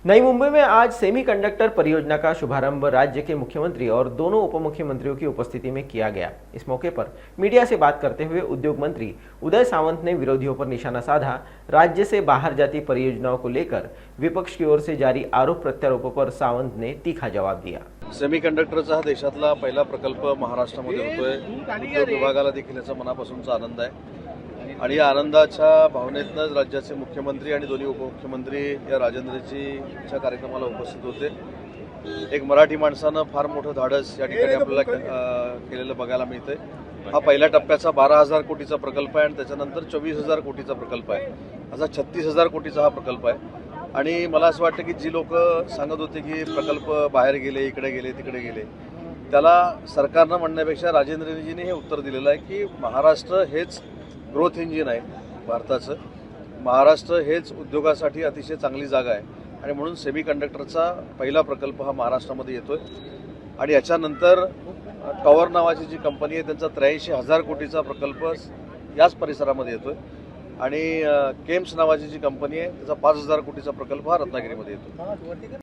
नई मुंबई में आज सेमीकंडक्टर परियोजना का शुभारंभ राज्य के मुख्यमंत्री और दोनों उप मुख्यमंत्रियों की उपस्थिति में किया गया। इस मौके पर मीडिया से बात करते हुए उद्योग मंत्री उदय सामंत ने विरोधियों पर निशाना साधा। राज्य से बाहर जाती परियोजनाओं को लेकर विपक्ष की ओर से जारी आरोप प्रत्यारोपों पर सावंत ने तीखा जवाब दिया। सेमीकंडक्टरचा हा देशातला पहिला प्रकल्प महाराष्ट्रामध्ये होतोय। उद्योग विभागाला देखील याचा मनापासूनचा आनंद आहे आणि या आनंदाच्या भावनेतूनच राज्याचे मुख्यमंत्री आणि दोन्ही उपमुख्यमंत्री या राजेंद्रजीच्या कार्यक्रमाला उपस्थित होते। एक मराठी माणसानं फार मोठं धाडस या ठिकाणी आपल्याला केलेलं बघायला मिळतंय। हा पहिल्या टप्प्याचा 12,000 कोटीचा प्रकल्प आहे आणि त्याच्यानंतर 24,000 कोटीचा प्रकल्प आहे। असा 36,000 कोटीचा हा प्रकल्प आहे आणि मला असं वाटतं की जी लोक सांगत होते की प्रकल्प बाहेर गेले, इकडे गेले, तिकडे गेले, त्याला सरकारनं म्हणण्यापेक्षा राजेंद्रजींनी हे उत्तर दिलेलं आहे की महाराष्ट्र हेच ग्रोथ इंजिन आहे भारताचं। महाराष्ट्र हेच उद्योगासाठी अतिशय चांगली जागा आहे आणि म्हणून सेमीकंडक्टरचा पहिला प्रकल्प हा महाराष्ट्रामध्ये येतोय आणि याच्यानंतर टॉवर नावाची जी कंपनी आहे त्यांचा 83,000 कोटीचा प्रकल्प याच परिसरामध्ये येतोय आणि केम्स नावाची जी कंपनी आहे त्याचा 5,000 कोटीचा प्रकल्प हा रत्नागिरीमध्ये येतो।